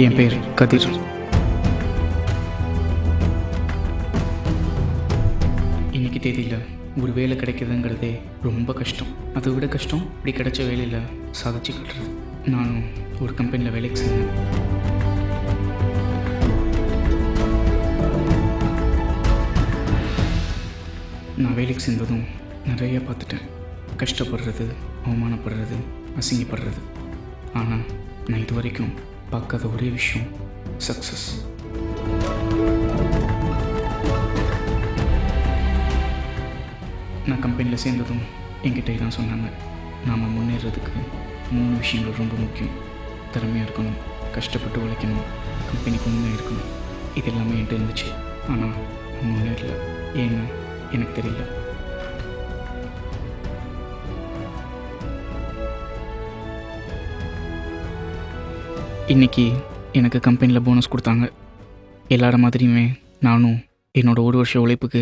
என் பேர் கதிர். இன்னைக்கு தேதியில் ஒரு வேலை கிடைக்குதுங்கிறதே ரொம்ப கஷ்டம். அதை விட கஷ்டம் இப்படி கிடைச்ச வேலையில் சாதிச்சு கட்டுறது. நானும் ஒரு கம்பெனியில் வேலைக்கு சேர்ந்தேன். நான் வேலைக்கு சேர்ந்ததும் நிறைய பார்த்துட்டேன். கஷ்டப்படுறது, அவமானப்படுறது, அசிங்கப்படுறது. ஆனால் நான் இது வரைக்கும் பார்க்காத ஒரே விஷயம் சக்ஸஸ். நான் கம்பெனியில் சேர்ந்ததும் என்கிட்ட தான் சொன்னாங்க, நாம் முன்னேறதுக்கு 3 விஷயங்கள் ரொம்ப முக்கியம். திறமையாக இருக்கணும், கஷ்டப்பட்டு உழைக்கணும், கம்பெனிக்கு உண்மையாக இருக்கணும். இது எல்லாமே என்கிட்ட இருந்துச்சு. ஆனால் நான் முன்னேறல. ஏன்னு எனக்கு தெரியல. இன்றைக்கி எனக்கு கம்பெனியில் போனஸ் கொடுத்தாங்க. எல்லார மாதிரியுமே நானும் என்னோடய 1 வருஷ உழைப்புக்கு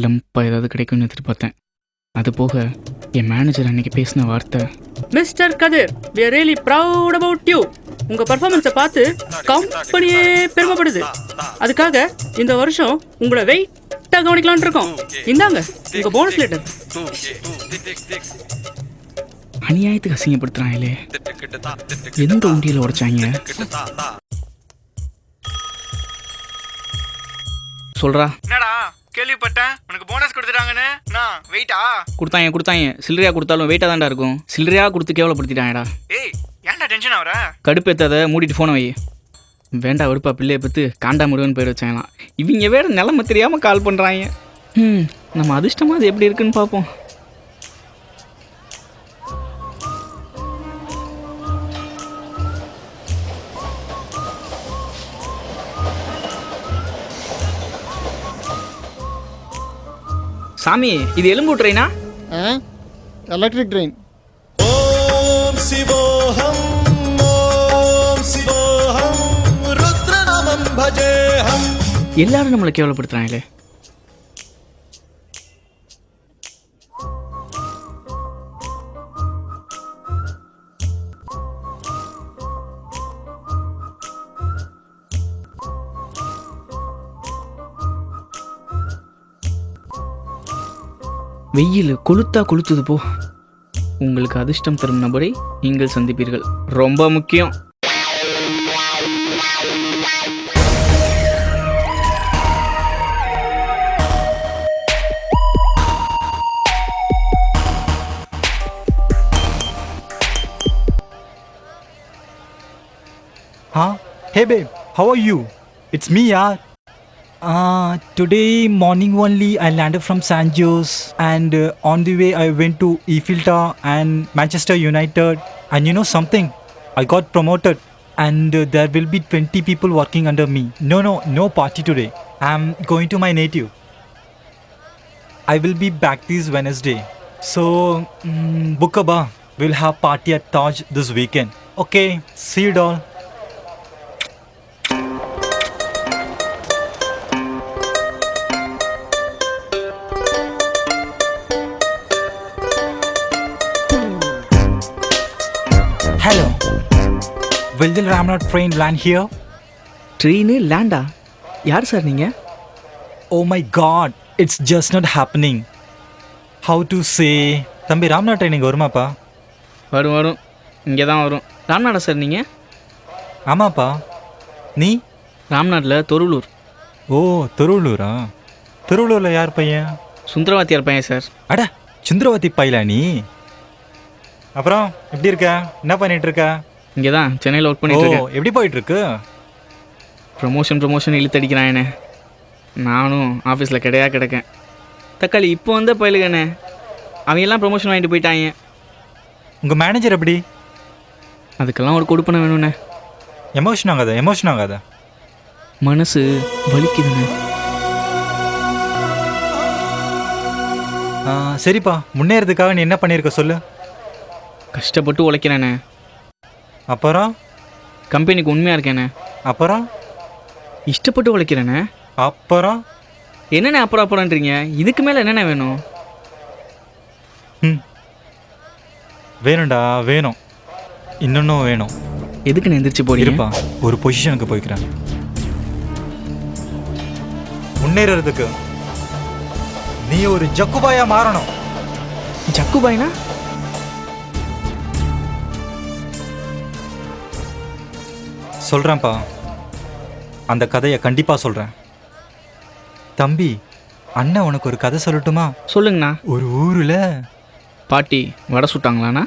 லம்பாக ஏதாவது கிடைக்கும்னு எதிர்பார்த்தேன். அது போக என் மேனேஜர் அன்றைக்கி பேசின வார்த்தை, mister Kathir, we are really proud about you. உங்கள் பர்ஃபார்மன்ஸை பார்த்து கம்பெனியே பெருமைப்படுது. அதுக்காக இந்த வருஷம் உங்களை வெயிட்டாக கவனிக்கலான் இருக்கோம். இந்தாங்க உங்கள் போனஸ் லெட்டர். அநியாயத்துக்கு அசிங்கப்படுத்துறாங்களே, எந்த உண்டியில் உடைச்சாங்க? சொல்றா. என்னடா கேள்விப்பட்டேன் உனக்கு போனஸ் கொடுத்துட்டாங்கன்னு. நான் வெயிட்டா கொடுத்தாங்க. சில்லறையா கொடுத்தாலும் வெயிட்டா தான்டா இருக்கும். சில்லறையா கொடுத்து கேவலப்படுத்திட்டாங்கடா. ஏய் ஏன்டா டென்ஷன் ஆகுற? கடுப்பேத்தாத, மூடிட்டு ஃபோனை வை. வேண்டா வெறுப்பா பிள்ளையை பற்றி காண்டா முருகன் பேர் வச்சாங்களாம். இவங்க வேற நிலைமை தெரியாமல் கால் பண்ணுறாங்க. நம்ம அதிர்ஷ்டமாக அது எப்படி இருக்குன்னு பார்ப்போம். சாமி, இது எலும்பு ட்ரெயினா? Electric train. ஓம் சிவோஹம் ஓம் சிவோஹம் ருத்ரநாமம் பஜேஹம். எல்லாரும் நம்மளை கேவலப்படுத்துறாங்களே. வெயில் கொளுத்துது போ. உங்களுக்கு அதிர்ஷ்டம் தரும் நபரை நீங்கள் சந்திப்பீர்கள். ரொம்ப முக்கியம். Hey babe, how are you? It's me, yaar. Today morning only I landed from San Jose, and on the way I went to Eiffel Tower and Manchester United. And you know something? I got promoted, and there will be 20 people working under me. No party today. I'm going to my native. I will be back this Wednesday. So, book a bar. We'll have party at Taj this weekend. Okay, see you doll. Hello. Will the Ramnath train land here? Train லேண்டா? யார் sir நீங்கள்? Oh my god, it's just not happening. How to say? தம்பி, Ramnath train இங்கே வருமாப்பா? வரும். இங்கே தான் வரும். ராம்நாடா sir நீங்கள்? ஆமாப்பா. நீ? ராம்நாட்டில் தொருளூர். ஓ, திருவள்ளூரா? திருவள்ளூரில் யார் பையன்? சுந்தரவாத்தியார் பையன் சார். அட, சுந்தரவதி பையலா நீ? அப்புறம் எப்படி இருக்க? என்ன பண்ணிட்டு இருக்க? இங்கே தான் சென்னையில் ஒர்க் பண்ணிட்டு இருக்கேன். எப்படி போயிட்டு இருக்கு? ப்ரமோஷன் இழுத்தடிக்கிறான். நானும் ஆஃபீஸில் கிடக்கேன். தக்காளி இப்போ வந்த பயிலுங்கண்ணே, அவங்க எல்லாம் ப்ரமோஷன் வாங்கிட்டு போயிட்டாங்க. உங்கள் மேனேஜர் எப்படி? அதுக்கெல்லாம் ஒரு கொடுப்பனை வேணுண்ணே. எமோஷன் ஆகாத. மனசு வலிக்குதுண்ணே. சரிப்பா, முன்னேறதுக்காக நீ என்ன பண்ணியிருக்க சொல்லு. கஷ்டப்பட்டு உழைக்கிறேண்ணே. அப்புறம்? கம்பெனிக்கு உண்மையாக இருக்கேண்ணே. அப்புறம்? இஷ்டப்பட்டு உழைக்கிறேண்ணே. அப்புறம்? என்னண்ணே அப்புறம்ன்றீங்க? இதுக்கு மேலே என்னென்ன வேணும்? வேணும்டா, வேணும். இன்னொன்னும் வேணும். எதுக்குண்ணே எந்திரிச்சு போறீங்க? இருப்பா, ஒரு பொசிஷனுக்கு போய்க்கிறேன். முன்னேறதுக்கு நீ ஒரு ஜக்குபாயா மாறணும். ஜக்குபாய்னா? சொல்கிறேன்ப்பா, அந்த கதையை கண்டிப்பாக சொல்கிறேன். தம்பி, அண்ணன் உனக்கு ஒரு கதை சொல்லட்டுமா? சொல்லுங்கண்ணா. ஒரு ஊரில் பாட்டி வடை சுட்டாங்களாண்ணா?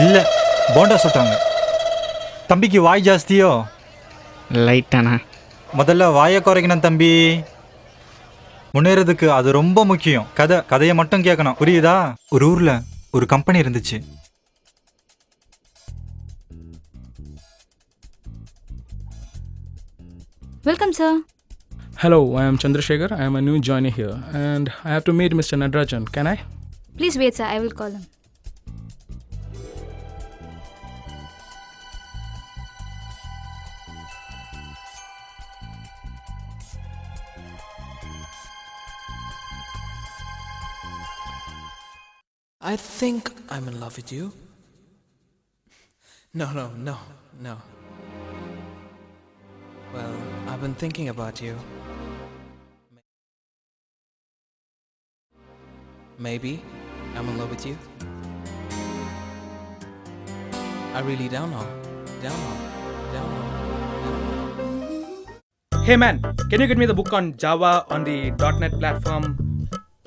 இல்லை, போண்டா சுட்டாங்க. தம்பிக்கு வாய் ஜாஸ்தியோ? லைட்டாண்ணா. முதல்ல வாயை குறைக்கணும் தம்பி. முன்னேறதுக்கு அது ரொம்ப முக்கியம். கதையை மட்டும் கேட்கணும், புரியுதா? ஒரு ஊரில் ஒரு கம்பெனி இருந்துச்சு. Welcome, sir. Hello, I am Chandrasekhar. I am a new joiner here and I have to meet Mr. Natarajan. Can I? Please wait, sir. I will call him. I think I'm in love with you. No. Well, I've been thinking about you. Maybe I'm in love with you. I really don't know. Hey man, can you get me the book on Java on the .NET platform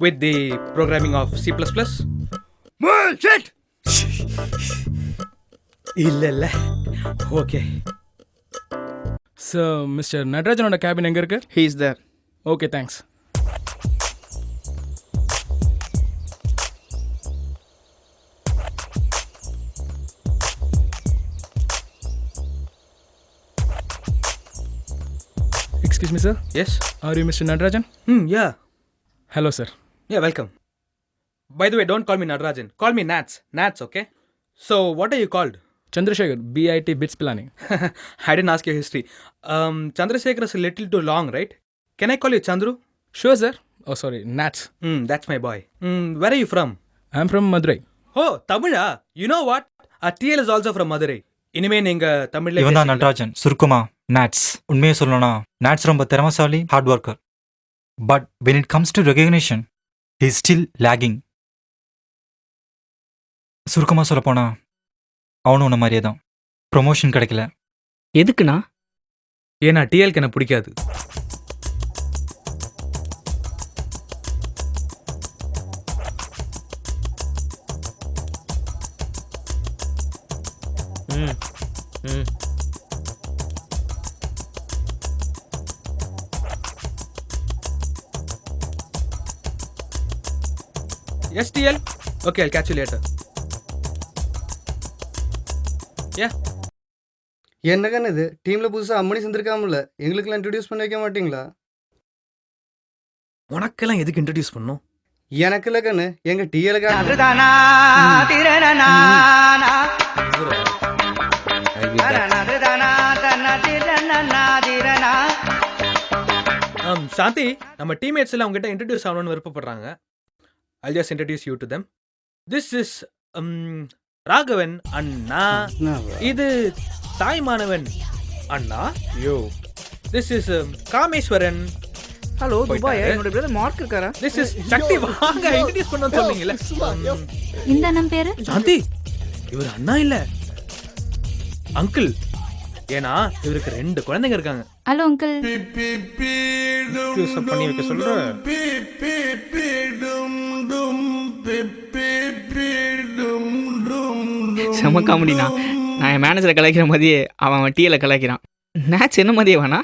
with the programming of C++? Shit! இல்ல okay. So, Mr. Natarajan cabin எங்க இருக்கு? He is there. Okay, thanks. Excuse me, sir. Yes? Are you Mr. Natarajan? Yeah. Hello, sir. Yeah, welcome. By the way, don't call me Natarajan. Call me Nats. Nats, okay? So, what are you called? Chandrasekhar, BIT Bits Planning. I didn't ask your history. Chandrasekhar is a little too long, right? Can I call you Chandru? Sure, sir. Oh, sorry, Nats. That's my boy. Where are you from? I'm from Madurai. Oh, Tamila. You know what? Our TL is also from Madurai. இனிமே நீங்க தமிழ்ல இவன் தான் Natarajan, சுருக்குமா knots. உண்மையை சொல்லணும்னா நாட்ஸ் ரொம்ப திறமசாலி, hard worker. But when it comes to recognition he is still lagging. சுருக்கமாக சொல்லப்போனா அவனும் உன்ன மாதிரியே தான். ப்ரொமோஷன் கிடைக்கல. எதுக்குண்ணா? ஏன்னா டிஎல்க்கு எனக்கு பிடிக்காது. Yes, TL. Okay, I'll catch you later. Yeah. என்ன கண்ணு இது டீம்ல புதுசா அம்மணி செஞ்சிருக்காமல, எங்களுக்கெல்லாம் இன்ட்ரடியூஸ் பண்ணி வைக்க மாட்டீங்களா? உனக்கெல்லாம் எதுக்கு இன்ட்ரடியூஸ் பண்ணும்? எனக்கு இல்ல கண்ணு, எங்க டிஎலுக்கு. சாந்தி, நம்ம டீம்மேட்ஸ் எல்லாம் உங்ககிட்ட இன்ட்ரடியூஸ் ஆகணும்னு விருப்பப்படுறாங்க. I'll just introduce you to them. This is Raghavan அண்ணா. இது தாய்மானவன் அண்ணா. யோ. This is Kameswaran. Hello Dubai, என்னோட பிரதர் மார்க் இருக்காரா? This is சக்தி. வாங்க இன்ட்ரடியூஸ் பண்ணனும் சொன்னீங்கல. இந்த அண்ணன் பேரு? சாந்தி, இவர் அண்ணா இல்ல, அங்கிள். ஏன்னா இவருக்கு 2 குழந்தைங்க இருக்காங்க. Hello uncle. இன்ட்ரடியூஸ் பண்ணி வைக்க சொல்றேன். செம காமெடிண்ணா. நான் என் மேனேஜரை கலாய்க்கிற மாதிரியே அவன் டிஎல கலாய்க்கிறான். மேட்ச் என்ன மாதிரியே வேணா?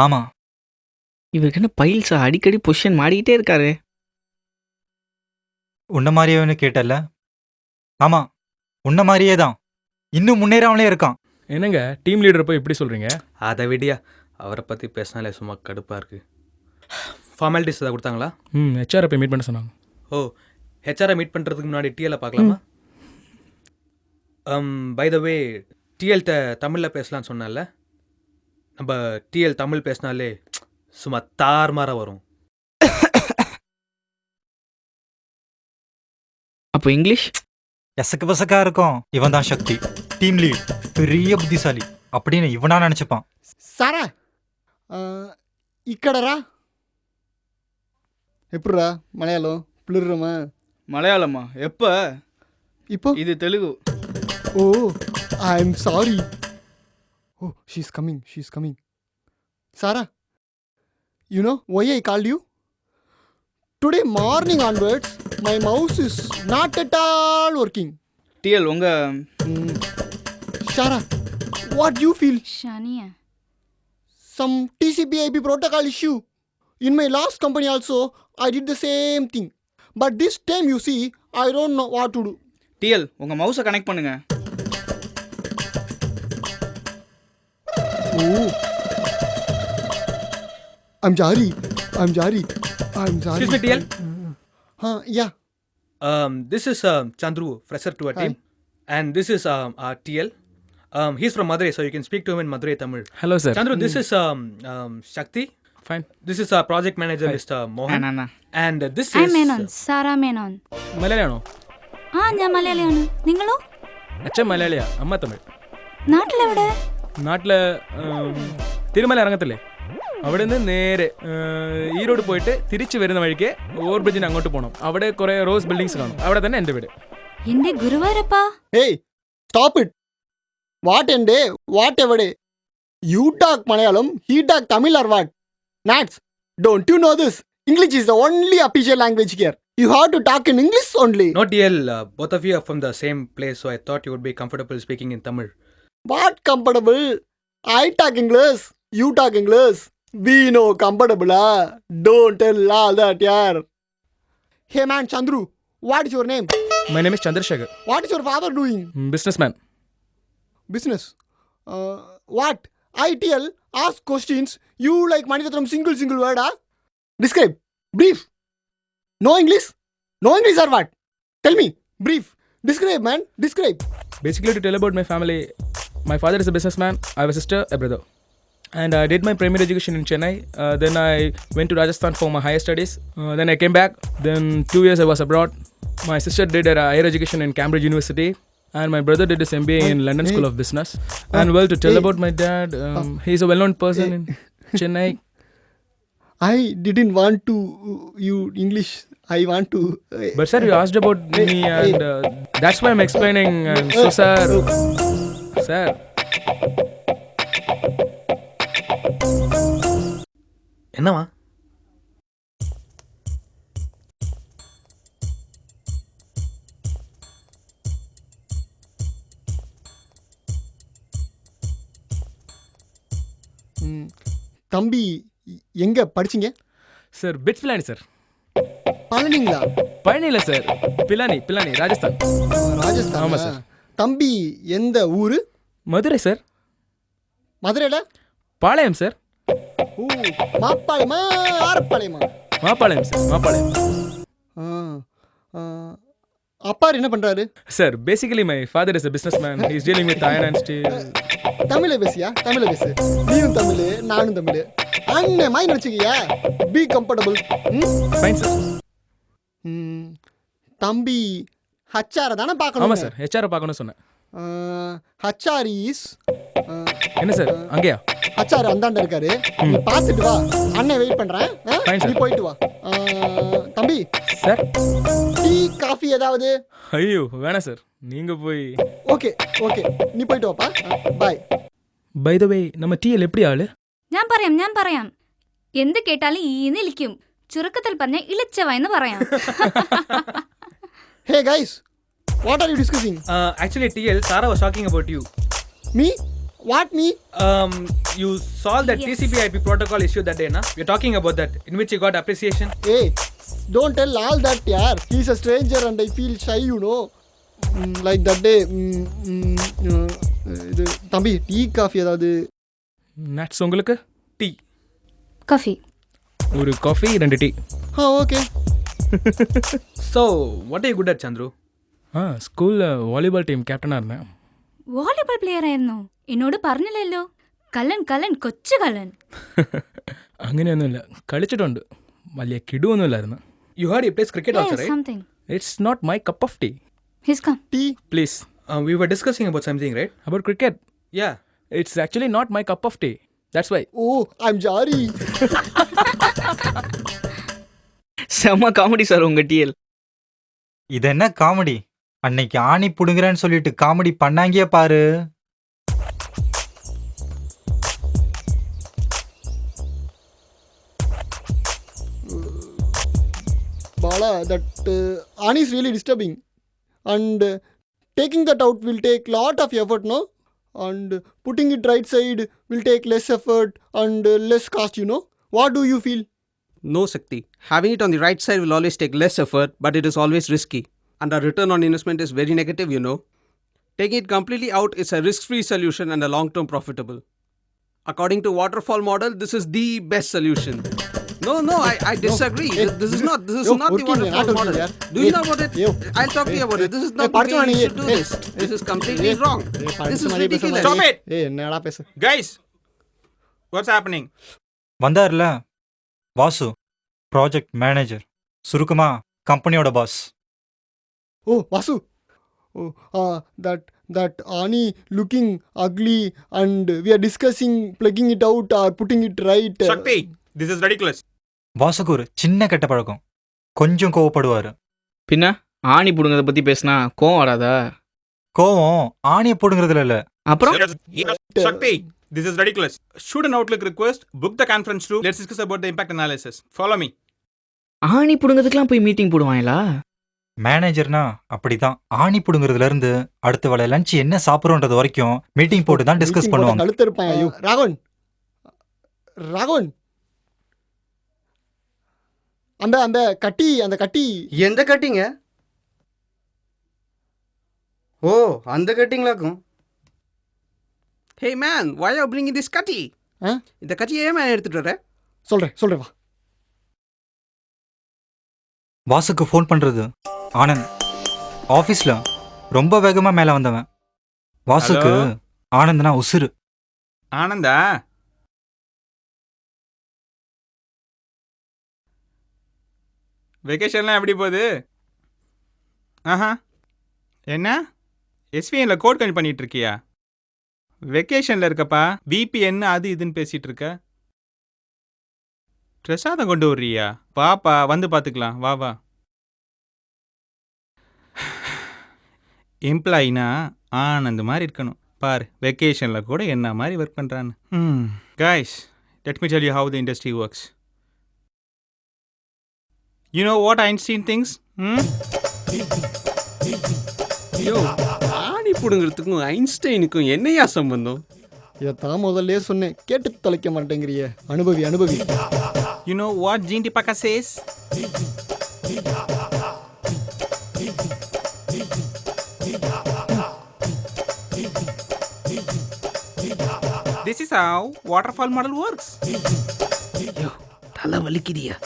ஆமாம். இவருக்கு என்ன பைல்ஸா? அடிக்கடி பொசிஷன் மாறிக்கிட்டே இருக்காரு. உன்ன மாதிரியேன்னு கேட்டல? ஆமாம், உன்ன மாதிரியே தான். இன்னும் முன்னேறாமலே இருக்கான். என்னங்க டீம் லீடர் போய் இப்படி சொல்றீங்க? அதை விடியா, அவரை பற்றி பேசினாலே சும்மா கடுப்பாக இருக்குது. ஃபார்மாலிட்டிஸ் ஏதாவது கொடுத்தாங்களா? ஹெச்ஆரை போய் மீட் பண்ண சொன்னாங்க. ஓ, ஹெச்ஆரை மீட் பண்ணுறதுக்கு முன்னாடி டிஎல்லை பார்க்கலாமா? பை த வே, டிஎல்கிட்ட தமிழில் பேசலான்னு சொன்னால, நம்ம டிஎல் தமிழ் பேசினாலே சும்மா தார்மாராக வரும். அப்போ இங்கிலீஷ் எசக்கு பசக்கா இருக்கும். இவன் தான் சக்தி. டீம் லீட், பெரிய புத்திசாலி அப்படின்னு இவனா நினைச்சுப்பான். సారా ఇక్కడరా ఎప్పుడురా మలయాళం పులిర్రమా மலையாளமா எப்போ? இப்போ இது Telugu. Oh I'm sorry. Oh she's coming. Sara you know why I called you? Today morning onwards my mouse is not at all working. TL உங்கள் Sara what you feel? Shania Some TCP/IP protocol issue. In my last company also, I did the same thing. But this time you see, I don't know what to do. டிஎல் உங்கள் மவுஸை connect பண்ணுங்க. Oh. I'm sorry. Excuse me, TL. Yeah. This is Chandru, fresher to our team. And this is TL. He's from Madurai, so you can speak to him in Madurai Tamil. Hello, sir. Chandru, this is Shakti. Fine. This is our project manager, Mr. Mohan. അണ്ണാ And this I is Menon, Sara Menon. മലയാളിയാണോ? ആ ഞാൻ മലയാളിയാണ്. നിങ്ങളോ? അച്ഛൻ മലയാളിയാ, അമ്മ തമിഴ്. നാട്ടിലെവിടെ? നാട്ടിൽ തിരുമല ഇറങ്ങത്തില്ലേ, അവിടെ നിന്ന് നേരെ ഈരോട് പോയിട്ട് തിരിച്ചു വരുന്ന വഴിക്ക് ഓവർ ബ്രിഡ്ജിന് അങ്ങോട്ട് പോകണം. അവിടെ കുറേ റോസ് ബിൽഡിങ്സ് കാണും. അവിടെ തന്നെ എൻ്റെ വീട്. എന്റെ ഗുരുവായൂരപ്പാ. Hey, stop it. What and day? What ever day? You talk Malayalam, he talk Tamil or what? Nats, don't you know this? English is the only official language here. You have to talk in English only. no TL. Both of you are from the same place, so I thought you would be comfortable speaking in Tamil. What comfortable? I talk English, you talk English. We know comfortable, ah. Don't tell all that, yaar. Hey man, Chandru, what is your name? My name is Chandrasekhar. What is your father doing? Businessman. Business. What? ITL, ask questions. You like Maniratnam single word, ah? Describe. Brief. No English? No English or what? Tell me. Brief. Describe, man. Describe. Basically, to tell about my family, my father is a businessman, I have a sister, a brother. And I did my primary education in Chennai. Then I went to Rajasthan for my higher studies. Then I came back. Then 2 years I was abroad. My sister did her higher education in Cambridge University. And my brother did his MBA in London School of Business. And well, to tell about my dad, he's a well-known person in Chennai. I didn't want to you English. I want to. But sir, you asked about me and that's why I'm explaining. So sir. என்னவா? தம்பி எங்க படிச்சீங்க? Sir, bits Pilani, sir. பழனிங்களா? பழனில sir, Pilani, Rajasthan. Rajasthan. ஆமா sir. தம்பி எந்த ஊரு? மதுரை சார். மதுரையில? பாளையம் சார். ஓ, மாப்பாளையமா ஆரப்பாளையமா? மாப்பாளையம் சார், மாப்பாளையம். அப்பார் என்ன பண்றாரு? Sir, basically my father is a businessman. He's dealing with iron and steel. தமிழ பேசியா? தமிழ பேசு. நீயும் தமிழ், நானும் தமிழ். அண்ணே மைண்ட் வச்சுக்கியா? Be comfortable. Fine sir. தம்பி ஹச்ஆர் தானே பார்க்கணும்? ஆமா சார், ஹெச்ஆர் பார்க்கணும் சொன்னேன். ஹச்ஆர் இஸ் என்ன சார் அங்கேயா? ஹச்ஆர் அந்தாண்ட இருக்காரு. நீ பார்த்துட்டு வா. அண்ணே வெயிட் பண்றேன். Fine, sir. நீ போயிட்டு வா. தம்பி சார், டீ காஃபி ஏதாவது? ஐயோ வேணாம் சார், நீங்க போய். ஓகே നീ പോയിട്ട് വാപ്പാ. ബൈ. By the way, நம்ம TL எப்படி ആള്? ഞാൻ പറയാം. എന്ത് കേട്ടാലും ഈന്ന് ഇളിക്കും. ചുരുക്കത്തിൽ പറഞ്ഞ ഇളിച്ചവായെന്ന് പറയാം. Hey guys, what are you discussing? Actually, TL, Sarah was talking about you. Me? What me? You solved that Yes. TCP/IP protocol issue that day, na? You're talking about that, in which you got appreciation. Hey, don't tell all that, yaar. He's a stranger and I feel shy, you know. Like that day. இது தம்பி tea coffee ஏதாவது? Nuts உங்களுக்கு? Tea. Coffee. ஒரு coffee 2 tea. Okay. So, what are you good at, Chandru? സ്കൂളിൽ volleyball team ക്യാപ്റ്റനാ ഇരുന്നേ. Volleyball player ആയിരുന്നു. എന്നോട് പറഞ്ഞില്ലല്ലോ. കള്ളൻ കൊച്ചു കള്ളൻ. അങ്ങനെയൊന്നുമില്ല, കളിച്ചിട്ടുണ്ട്, വലിയ കിടുവൊന്നുമില്ലായിരുന്നു. You heard he plays cricket also, right? Something. It's not my cup of tea. He's come. Tea. Please. We were discussing about something, right? About cricket. Yeah. It's actually not my cup of tea. That's why. Oh, I'm sorry. செம்ம comedy sir உங்கள் TL. இது என்ன comedy? அன்னைக்கு ஆணி புடுங்குறேன்னு சொல்லிட்டு comedy பண்ணாங்கே பாரு. Bala, that Ani is really disturbing. And taking that out will take lot of effort, no? And putting it right side will take less effort and less cost, you know? What do you feel? No, Shakti. Having it on the right side will always take less effort, but it is always risky. And our return on investment is very negative, you know. Taking it completely out is a risk-free solution and a long-term profitable. According to waterfall model, this is the best solution. No, I disagree. This is not the waterfall model. Do you know about it? I'll talk to you about it. This is not the way you should do this. This is completely wrong. This is ridiculous. Stop it! என்னடா பேச? Guys, what's happening? வந்தார்ல Vasu, project manager, சுருக்கமா கம்பெனியோட boss. Oh, Vasu. Oh, that Ani looking ugly and we are discussing plugging it out or putting it right. Shakti, this is ridiculous. வாசுக்கு ஒரு சின்ன கெட்ட பழக்கம், கொஞ்சம் கோவப்படுவார். பின்ன ஆணி பிடுங்கிறத பற்றி பேசினா கோவம் வராதா? கோவம் ஆணியை போடுங்கிறதுல இல்லை. அப்புறம் Shakti, this is ridiculous. Shoot an Outlook request, book the conference room, let's discuss about the impact analysis. Follow me. ஆணி பிடுங்கிறதுக்கெலாம் போய் மீட்டிங் போடுவாங்களா? மேனேஜர்னா அப்படிதான். ஆணி புடுங்கிறதுல இருந்து அடுத்த வேளை லஞ்ச் என்ன சாப்பிட்றோன்றது வரைக்கும் மீட்டிங் போட்டு தான் டிஸ்கஸ் பண்ணுவாங்க. கழுத்து இருப்பேன். ஐயோ ராகவன் அந்த கட்டி எந்த கட்டிங்க? ஓ, அந்த கட்டிங்களாக்கும். Hey man, why are you bringing this cutty? இந்த கட்டியை ஏன் மேன் எடுத்துட்டு வர? சொல்றேன் வா. வாசுக்கு ஃபோன் பண்றது ஆனந்த். ஆஃபீஸில் ரொம்ப வேகமாக மேலே வந்தவன். வாசுக்கு ஆனந்த்னா உசுரு. ஆனந்தா, வெக்கேஷன்லாம் எப்படி போகுது? ஆஹா, என்ன எஸ்விஎனில் கோட் கனெக்ட் பண்ணிட்டு இருக்கியா? வெக்கேஷனில் இருக்கப்பா, பிபிஎன் அது இதுன்னு பேசிகிட்டு இருக்க. பிரசாதம் கொண்டு வர்றியா? பாப்பா வந்து பார்த்துக்கலாம், வா வா. எம்ப்ளாயினா ஆனந்த் மாதிரி இருக்கணும். பாரு, வெக்கேஷனில் கூட என்ன மாதிரி ஒர்க் பண்ணுறான்னு. Guys, let me tell you how the industry works. You know what Einstein thinks? யோ, ஆணி புடுங்கிறதுக்கும் ஐன்ஸ்டைனுக்கும் என்னையா சம்பந்தம்? இதைத்தான் முதல்ல சொன்னேன், கேட்டு தொலைக்க மாட்டேங்கிறிய. அனுபவி. You know what Jean Dipaka says? This is how waterfall model works. யோ, தலை வலிக்குதியா?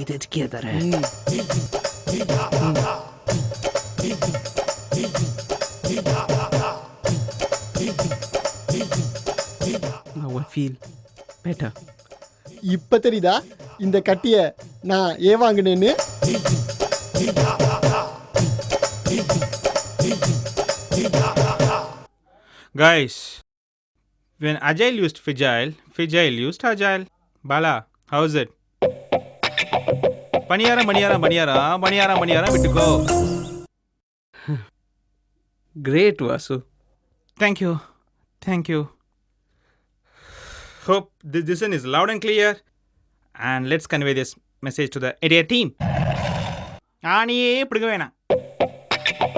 இது எதுக்கே தர? Now I feel better. இப்ப தெரியுதா இந்த கட்டிய நான் வாங்கினேன்னு? Guys, when Agile used Figile, Figile used Agile. Bala, how's it? Baniyara, விட்டுக்கோ. Great, Vasu. Thank you. Hope this decision is loud and clear. And let's convey this message to the entire team. ஆணியே பிடுங்க வேணாம்.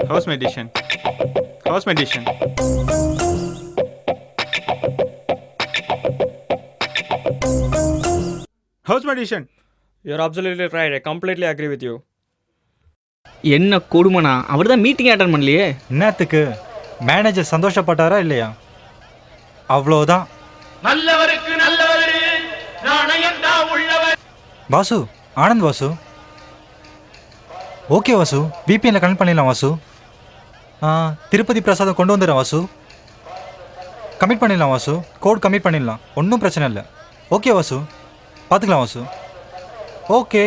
How's my decision? You're absolutely right. I completely agree with you. என்ன கொடுமனா, அவர் தான் meeting attend பண்ணலையே. என்னத்துக்கு? Manager சந்தோஷப்பட்டாரா இல்லையா? அவ்வளோதான். Vasu, Anand Vasu. Okay Vasu, பிபிஎன்ல connect பண்ணிடலாம் வாசு. திருப்பதி பிரசாதம் கொண்டு வந்துடுறேன் வாசு. கமிட் பண்ணிடலாம் வாசு. கோட் கமிட் பண்ணிடலாம், ஒன்றும் பிரச்சனை இல்லை. ஓகே வாசு, பார்த்துக்கலாம் வாசு. ஓகே.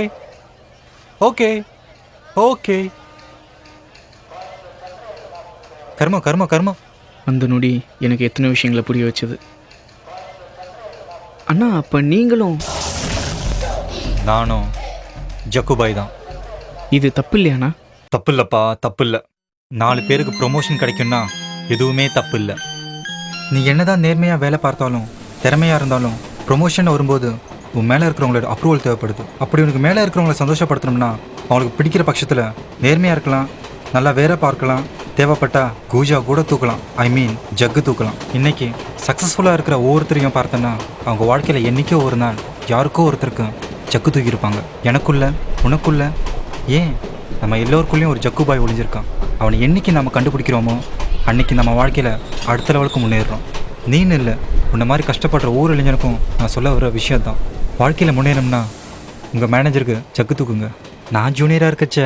கர்மம் கர்மம் கர்மம். அந்த நொடி எனக்கு எத்தனை விஷயங்களை புரிய வச்சது. அண்ணா அப்போ நீங்களும்? நானும் ஜக்குபாய் தான். இது தப்பு இல்லையாண்ணா? தப்பு இல்லைப்பா, தப்பு இல்லை. 4 பேருக்கு ப்ரொமோஷன் கிடைக்கும்னா எதுவுமே தப்பு இல்லை. நீ என்னதான் நேர்மையாக வேலை பார்த்தாலும் திறமையாக இருந்தாலும் ப்ரொமோஷன் வரும்போது உன் மேலே இருக்கிறவங்களோட அப்ரூவல் தேவைப்படுது. அப்படி உனக்கு மேலே இருக்கிறவங்கள சந்தோஷப்படுத்தணும்னா அவங்களுக்கு பிடிக்கிற பட்சத்தில் நேர்மையாக இருக்கலாம், நல்லா வேலை பார்க்கலாம், தேவைப்பட்டா கூஜா கூட தூக்கலாம், ஐ மீன் ஜக்கு தூக்கலாம். இன்னைக்கு சக்ஸஸ்ஃபுல்லாக இருக்கிற ஒவ்வொருத்தரையும் பார்த்தோன்னா அவங்க வாழ்க்கையில் என்றைக்கோ ஒரு நாள் யாருக்கோ ஒருத்தருக்கு ஜக்கு தூக்கியிருப்பாங்க. எனக்குள்ள, உனக்குள்ள, ஏன் நம்ம எல்லோருக்குள்ளேயும் ஒரு ஜக்குபாய் ஒளிஞ்சிருக்கான். அவனை என்றைக்கு நம்ம கண்டுபிடிக்கிறோமோ அன்னைக்கு நம்ம வாழ்க்கையில் அடுத்த லெவலுக்கு முன்னேறுறோம். நீன்னு இல்லை, உன்னை மாதிரி கஷ்டப்படுற ஒவ்வொரு இளைஞனுக்கும் நான் சொல்ல வர விஷயந்தான். வாழ்க்கையில் முன்னேறணும்னா உங்கள் மேனேஜருக்கு ஜக்கு தூக்குங்க. நான் ஜூனியராக இருக்கச்ச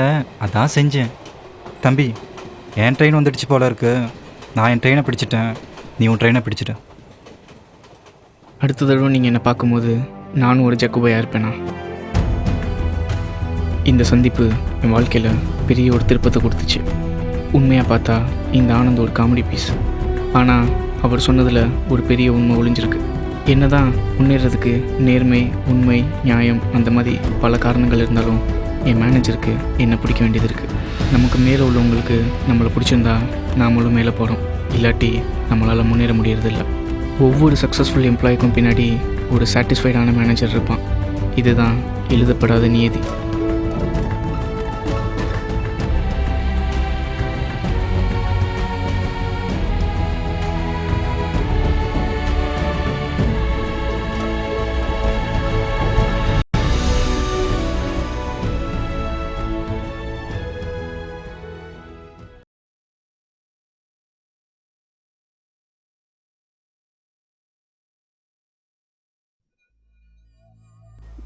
அதான் செஞ்சேன். தம்பி, என் ட்ரெயின் வந்துடுச்சு போல இருக்கு. நான் என் ட்ரெயினை பிடிச்சிட்டேன், நீ உன் ட்ரெயினை பிடிச்சிட்ட. அடுத்த தடவை நீங்கள் என்னை பார்க்கும்போது நானும் ஒரு ஜக்குபாயாக இருப்பேனா? இந்த சந்திப்பு என் வாழ்க்கையில் பெரிய ஒரு திருப்பத்தை கொடுத்துச்சு. உண்மையாக பார்த்தா இந்த ஆனந்த் ஒரு காமெடி பீஸ். ஆனால் அவர் சொன்னதில் ஒரு பெரிய உண்மை ஒளிஞ்சிருக்கு. என்ன தான் முன்னேறதுக்கு நேர்மை, உண்மை, நியாயம் அந்த மாதிரி பல காரணங்கள் இருந்தாலும் என் மேனேஜருக்கு என்னை பிடிக்க வேண்டியது இருக்குது. நமக்கு மேலே உள்ளவங்களுக்கு நம்மளை பிடிச்சிருந்தா நாமளும் மேலே போகிறோம், இல்லாட்டி நம்மளால் முன்னேற முடியறதில்ல. ஒவ்வொரு சக்ஸஸ்ஃபுல் எம்ப்ளாய்க்கும் பின்னாடி ஒரு சாட்டிஸ்ஃபைடான மேனேஜர் இருப்பான். இதுதான் எழுதப்படாத நியதி.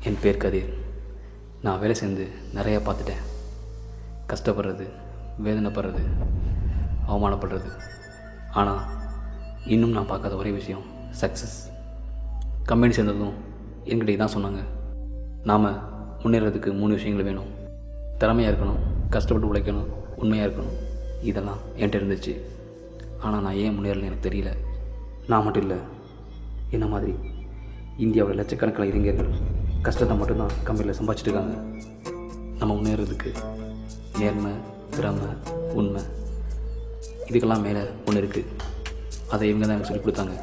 என் பேர் கதிர். நான் வேலை செஞ்சு நிறையா பார்த்துட்டேன். கஷ்டப்படுறது, வேதனைப்படுறது, அவமானப்படுறது. ஆனால் இன்னும் நான் பார்க்காத ஒரே விஷயம் சக்ஸஸ். கம்பெனி சேர்ந்ததும் என்கிட்ட தான் சொன்னாங்க, நாம் முன்னேறதுக்கு 3 விஷயங்கள் வேணும். திறமையாக இருக்கணும், கஷ்டப்பட்டு உழைக்கணும், உண்மையாக இருக்கணும். இதெல்லாம் என்கிட்ட இருந்துச்சு. ஆனால் நான் ஏன் முன்னேறலன்னு எனக்கு தெரியல. நான் மட்டும் இல்லை, என்ன மாதிரி இந்தியாவில் லட்சக்கணக்கில் இளைஞர்கள் கஷ்டத்தை மட்டும்தான் கம்பெனியில் சம்பாதிச்சிட்டு இருக்காங்க. நம்ம முன்னேறதுக்கு நேர்மை, திறமை, உண்மை இதுக்கெல்லாம் மேலே ஒன்று இருக்குது. அதை இவங்க தான் எனக்கு சொல்லிக் கொடுத்தாங்க.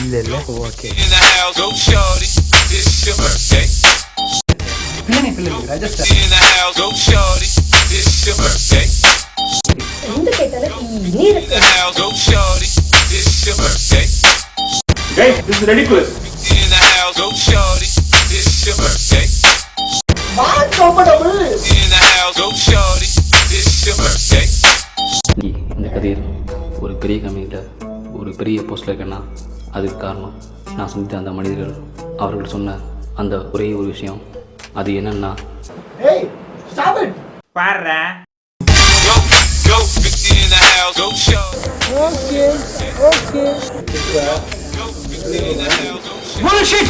இல்லை ஓகே. இந்த கதிர் ஒரு பெரிய கம்பெனியில் ஒரு பெரிய போஸ்டில் இருக்கேன்னா அதுக்கு காரணம் நான் சந்தித்த அந்த மனிதர்கள், அவர்கள் சொன்ன அந்த ஒரே ஒரு விஷயம். அது என்னன்னா, Bullshit!